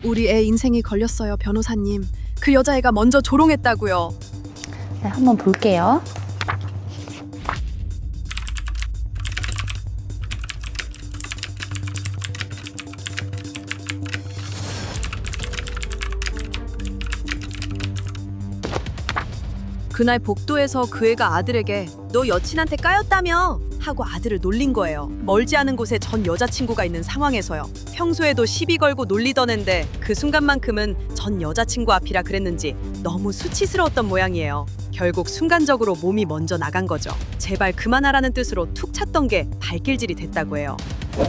우리 애 인생이 걸렸어요, 변호사님. 그 여자애가 먼저 조롱했다고요. 네, 한번 볼게요. 그날 복도에서 그 애가 아들에게 너 여친한테 까였다며? 하고 아들을 놀린 거예요. 멀지 않은 곳에 전 여자친구가 있는 상황에서요. 평소에도 시비 걸고 놀리던 앤데 그 순간만큼은 전 여자친구 앞이라 그랬는지 너무 수치스러웠던 모양이에요. 결국 순간적으로 몸이 먼저 나간 거죠. 제발 그만하라는 뜻으로 툭 찼던 게 발길질이 됐다고 해요.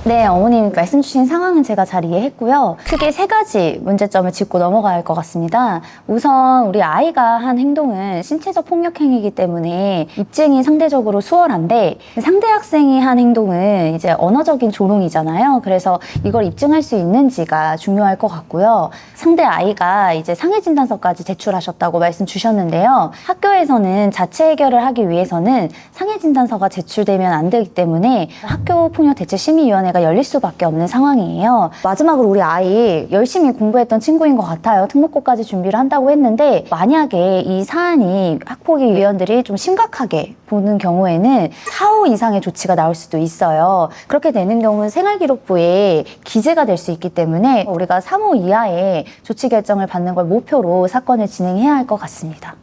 네, 어머님 말씀 주신 상황은 제가 잘 이해했고요. 크게 세 가지 문제점을 짚고 넘어가야 할 것 같습니다. 우선 우리 아이가 한 행동은 신체적 폭력 행위이기 때문에 입증이 상대적으로 수월한데, 상대 학생이 한 행동은 이제 언어적인 조롱이잖아요. 그래서 이걸 입증할 수 있는지가 중요할 것 같고요. 상대 아이가 이제 상해 진단서까지 제출하셨다고 말씀 주셨는데요. 학교에서는 자체 해결을 하기 위해서는 상해 진단서가 제출되면 안 되기 때문에 학교 폭력 대체 심의위원회가 열릴 수밖에 없는 상황이에요. 마지막으로 우리 아이 열심히 공부했던 친구인 것 같아요. 특목고까지 준비를 한다고 했는데, 만약에 이 사안이 학폭위 위원들이 좀 심각하게 보는 경우에는 사후 이상의 조치가 나올 수도 있어요. 그렇게 되는 경우는 생활기록부에 기재가 될 수 있기 때문에 우리가 3호 이하의 조치 결정을 받는 걸 목표로 사건을 진행해야 할 것 같습니다.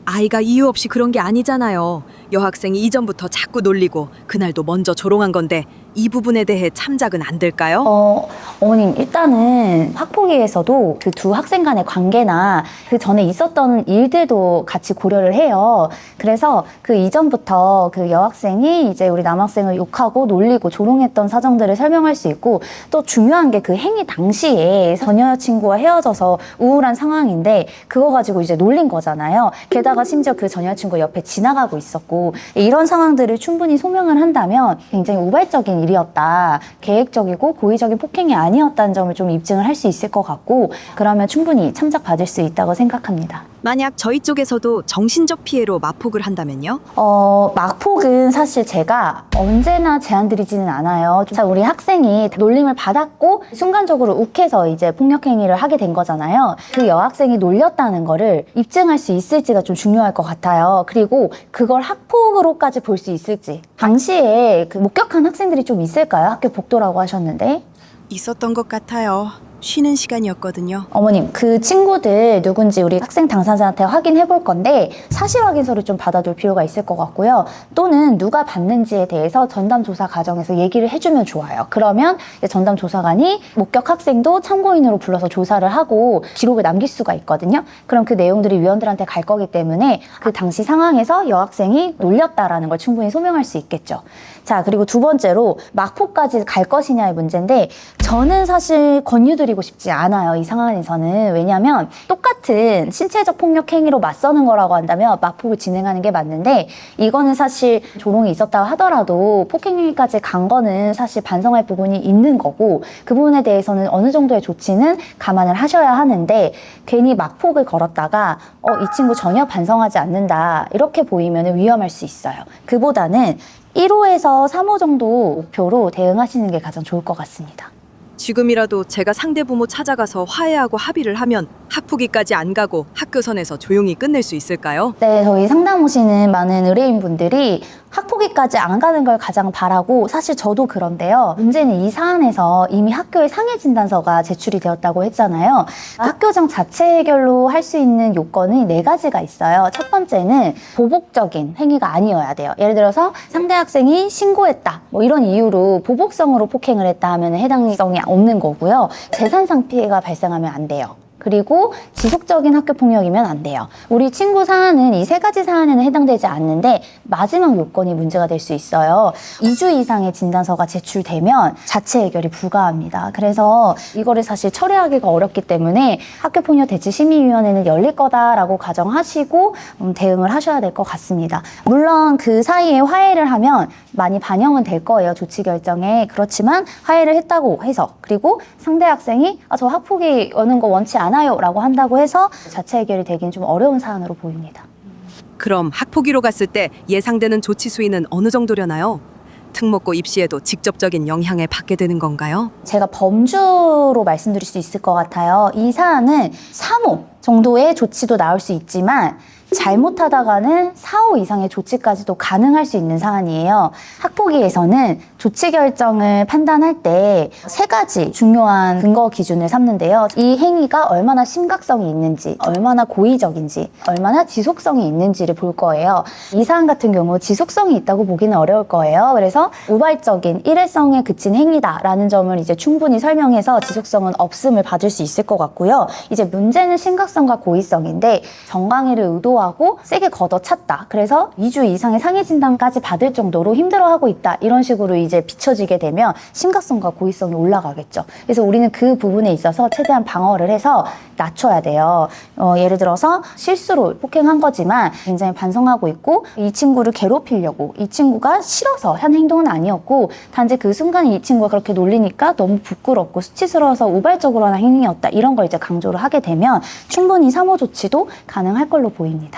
아이가 이유 없이 그런 게 아니잖아요. 여학생이 이전부터 자꾸 놀리고 그날도 먼저 조롱한 건데 이 부분에 대해 참작은 안 될까요? 어머님, 일단은 학폭위에서도 그 두 학생 간의 관계나 그 전에 있었던 일들도 같이 고려를 해요. 그래서 그 이전부터 그 여학생이 이제 우리 남학생을 욕하고 놀리고 조롱했던 사정들을 설명할 수 있고, 또 중요한 게 그 행위 당시에 전 여자친구와 헤어져서 우울한 상황인데 그거 가지고 이제 놀린 거잖아요. 게다가 심지어 그 전 여자친구 옆에 지나가고 있었고, 이런 상황들을 충분히 소명을 한다면 굉장히 우발적인 일이었다, 계획적이고 고의적인 폭행이 아니었다는 점을 좀 입증을 할 수 있을 것 같고, 그러면 충분히 참작받을 수 있다고 생각합니다. 만약 저희 쪽에서도 정신적 피해로 마폭을 한다면요? 막폭은 사실 제가 언제나 제안드리지는 않아요. 자, 우리 학생이 놀림을 받았고 순간적으로 욱해서 이제 폭력행위를 하게 된 거잖아요. 그 여학생이 놀렸다는 거를 입증할 수 있을지가 좀 중요할 것 같아요. 그리고 그걸 학폭으로까지 볼 수 있을지, 당시에 그 목격한 학생들이 좀 있을까요? 학교 복도라고 하셨는데. 있었던 것 같아요. 쉬는 시간이었거든요. 어머님, 그 친구들 누군지 우리 학생 당사자한테 확인해 볼 건데 사실 확인서를 좀 받아둘 필요가 있을 것 같고요. 또는 누가 받는지에 대해서 전담 조사 과정에서 얘기를 해주면 좋아요. 그러면 전담 조사관이 목격 학생도 참고인으로 불러서 조사를 하고 기록을 남길 수가 있거든요. 그럼 그 내용들이 위원들한테 갈 거기 때문에 그 당시 상황에서 여학생이 놀렸다라는 걸 충분히 소명할 수 있겠죠. 자, 그리고 두 번째로 막폭까지 갈 것이냐의 문제인데, 저는 사실 권유드리고 싶지 않아요, 이 상황에서는. 왜냐하면 똑같은 신체적 폭력 행위로 맞서는 거라고 한다면 막폭을 진행하는 게 맞는데, 이거는 사실 조롱이 있었다고 하더라도 폭행행위까지 간 거는 사실 반성할 부분이 있는 거고, 그 부분에 대해서는 어느 정도의 조치는 감안을 하셔야 하는데, 괜히 막폭을 걸었다가 이 친구 전혀 반성하지 않는다 이렇게 보이면 위험할 수 있어요. 그보다는 1호에서 3호 정도 목표로 대응하시는 게 가장 좋을 것 같습니다. 지금이라도 제가 상대 부모 찾아가서 화해하고 합의를 하면 학폭위까지 안 가고 학교선에서 조용히 끝낼 수 있을까요? 네, 저희 상담 오시는 많은 의뢰인분들이 학폭위까지 안 가는 걸 가장 바라고, 사실 저도 그런데요. 문제는 이 사안에서 이미 학교에 상해 진단서가 제출이 되었다고 했잖아요. 학교장 자체 해결로 할 수 있는 요건이 4가지가 있어요. 첫 번째는 보복적인 행위가 아니어야 돼요. 예를 들어서 상대 학생이 신고했다, 뭐 이런 이유로 보복성으로 폭행을 했다 하면 해당성이 없는 거고요. 재산상 피해가 발생하면 안 돼요. 그리고 지속적인 학교폭력이면 안 돼요. 우리 친구 사안은 이 3가지 사안에는 해당되지 않는데 마지막 요건이 문제가 될 수 있어요. 2주 이상의 진단서가 제출되면 자체 해결이 불가합니다. 그래서 이거를 사실 처리하기가 어렵기 때문에 학교폭력 대치 심의위원회는 열릴 거다라고 가정하시고 대응을 하셔야 될 것 같습니다. 물론 그 사이에 화해를 하면 많이 반영은 될 거예요, 조치 결정에. 그렇지만 화해를 했다고 해서, 그리고 상대 학생이 저 학폭이 여는 거 원치 않아요 라고 한다고 해서 자체 해결이 되긴 좀 어려운 사안으로 보입니다. 그럼 학폭위로 갔을 때 예상되는 조치 수위는 어느 정도려나요? 특목고 입시에도 직접적인 영향을 받게 되는 건가요? 제가 범주로 말씀드릴 수 있을 것 같아요. 이 사안은 3호 정도의 조치도 나올 수 있지만 잘못하다가는 4호 이상의 조치까지도 가능할 수 있는 사안이에요. 학폭위에서는 조치 결정을 판단할 때 3가지 중요한 근거 기준을 삼는데요. 이 행위가 얼마나 심각성이 있는지, 얼마나 고의적인지, 얼마나 지속성이 있는지를 볼 거예요. 이 사안 같은 경우 지속성이 있다고 보기는 어려울 거예요. 그래서 우발적인 일회성에 그친 행위다라는 점을 이제 충분히 설명해서 지속성은 없음을 받을 수 있을 것 같고요. 이제 문제는 심각성과 고의성인데 정강이를 의도하고 세게 걷어찼다. 그래서 2주 이상의 상해 진단까지 받을 정도로 힘들어하고 있다. 이런 식으로 이제 비춰지게 되면 심각성과 고의성이 올라가겠죠. 그래서 우리는 그 부분에 있어서 최대한 방어를 해서 낮춰야 돼요. 예를 들어서 실수로 폭행한 거지만 굉장히 반성하고 있고 이 친구를 괴롭히려고 이 친구가 싫어서 한 행동은 아니었고 단지 그 순간에 이 친구가 그렇게 놀리니까 너무 부끄럽고 수치스러워서 우발적으로 한 행위였다. 이런 걸 이제 강조를 하게 되면 충분히 3호 조치도 가능할 걸로 보입니다.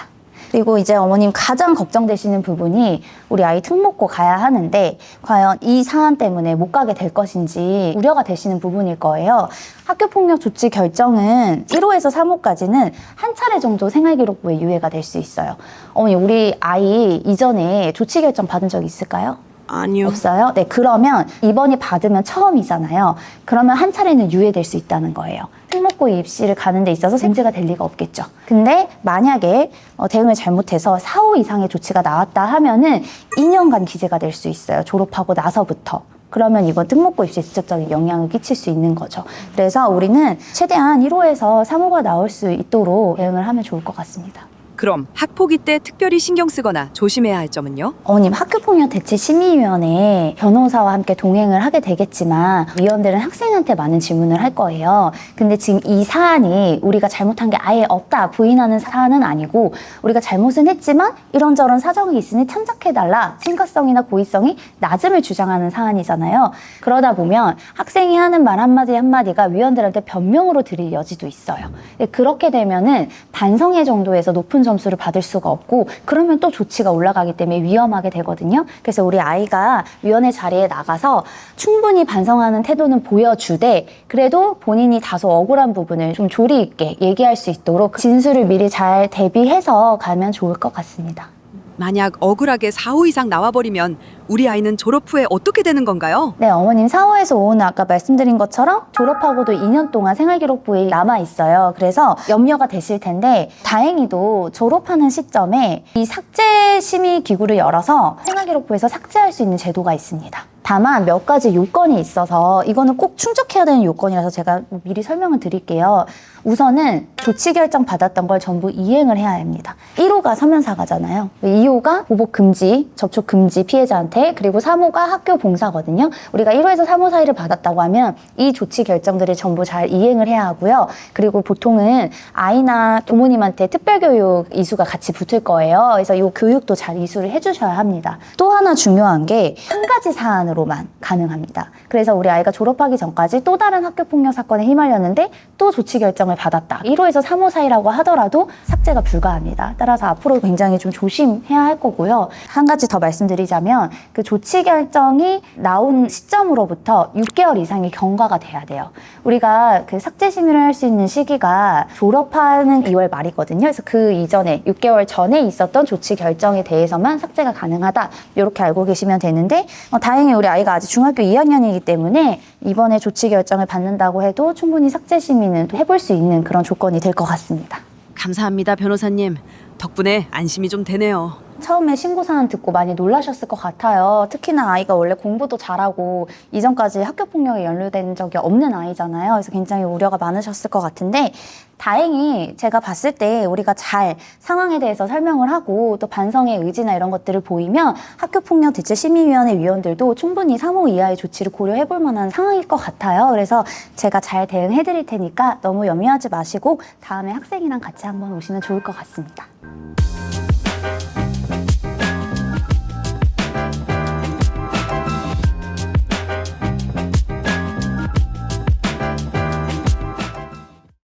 그리고 이제 어머님 가장 걱정되시는 부분이 우리 아이 특목고 가야 하는데 과연 이 사안 때문에 못 가게 될 것인지 우려가 되시는 부분일 거예요. 학교폭력 조치 결정은 1호에서 3호까지는 한 차례 정도 생활기록부에 유예가 될 수 있어요. 어머니 우리 아이 이전에 조치 결정 받은 적 있을까요? 아니요. 없어요? 네, 그러면 이번이 받으면 처음이잖아요. 그러면 한 차례는 유예될 수 있다는 거예요. 특목고 입시를 가는 데 있어서 문제가 될 리가 없겠죠. 근데 만약에 대응을 잘못해서 4호 이상의 조치가 나왔다 하면은 2년간 기재가 될 수 있어요. 졸업하고 나서부터. 그러면 이번 특목고 입시에 직접적인 영향을 끼칠 수 있는 거죠. 그래서 우리는 최대한 1호에서 3호가 나올 수 있도록 대응을 하면 좋을 것 같습니다. 그럼 학폭위 때 특별히 신경 쓰거나 조심해야 할 점은요? 어머님 학교폭력 대책심의위원회 변호사와 함께 동행을 하게 되겠지만 위원들은 학생한테 많은 질문을 할 거예요. 근데 지금 이 사안이 우리가 잘못한 게 아예 없다 부인하는 사안은 아니고 우리가 잘못은 했지만 이런저런 사정이 있으니 참작해달라 심각성이나 고의성이 낮음을 주장하는 사안이잖아요. 그러다 보면 학생이 하는 말 한마디 한마디가 위원들한테 변명으로 들릴 여지도 있어요. 그렇게 되면은 반성의 정도에서 높은 점수를 받을 수가 없고 그러면 또 조치가 올라가기 때문에 위험하게 되거든요. 그래서 우리 아이가 위원회 자리에 나가서 충분히 반성하는 태도는 보여주되 그래도 본인이 다소 억울한 부분을 좀 조리 있게 얘기할 수 있도록 진술을 미리 잘 대비해서 가면 좋을 것 같습니다. 만약 억울하게 4호 이상 나와버리면 우리 아이는 졸업 후에 어떻게 되는 건가요? 네, 어머님 4호에서 5호는 아까 말씀드린 것처럼 졸업하고도 2년 동안 생활기록부에 남아있어요. 그래서 염려가 되실 텐데 다행히도 졸업하는 시점에 이 삭제심의기구를 열어서 생활기록부에서 삭제할 수 있는 제도가 있습니다. 다만 몇 가지 요건이 있어서 이거는 꼭 충족해야 되는 요건이라서 제가 미리 설명을 드릴게요. 우선은 조치 결정 받았던 걸 전부 이행을 해야 합니다. 1호가 서면사과잖아요. 2호가 보복 금지, 접촉 금지 피해자한테 그리고 3호가 학교 봉사거든요. 우리가 1호에서 3호 사이를 받았다고 하면 이 조치 결정들을 전부 잘 이행을 해야 하고요. 그리고 보통은 아이나 부모님한테 특별교육 이수가 같이 붙을 거예요. 그래서 이 교육도 잘 이수를 해주셔야 합니다. 또 하나 중요한 게 한 가지 사안으로만 가능합니다. 그래서 우리 아이가 졸업하기 전까지 또 다른 학교폭력 사건에 휘말렸는데 또 조치 결정을 받았다. 1호에서 3호 사이라고 하더라도 삭제가 불가합니다. 따라서 앞으로 굉장히 좀 조심해야 할 거고요. 한 가지 더 말씀드리자면 그 조치 결정이 나온 시점으로부터 6개월 이상의 경과가 돼야 돼요. 우리가 그 삭제 심의를 할 수 있는 시기가 졸업하는 2월 말이거든요. 그래서 그 이전에 6개월 전에 있었던 조치 결정에 대해서만 삭제가 가능하다. 이렇게 알고 계시면 되는데 다행히 우리 아이가 아직 중학교 2학년이기 때문에 이번에 조치 결정을 받는다고 해도 충분히 삭제 심의는 해볼 수 있는 그런 조건이 될 것 같습니다. 감사합니다, 변호사님. 덕분에 안심이 좀 되네요. 처음에 신고 사안 듣고 많이 놀라셨을 것 같아요. 특히나 아이가 원래 공부도 잘하고 이전까지 학교폭력에 연루된 적이 없는 아이잖아요. 그래서 굉장히 우려가 많으셨을 것 같은데 다행히 제가 봤을 때 우리가 잘 상황에 대해서 설명을 하고 또 반성의 의지나 이런 것들을 보이면 학교폭력 대책심의위원회 위원들도 충분히 3호 이하의 조치를 고려해볼 만한 상황일 것 같아요. 그래서 제가 잘 대응해드릴 테니까 너무 염려하지 마시고 다음에 학생이랑 같이 한번 오시면 좋을 것 같습니다.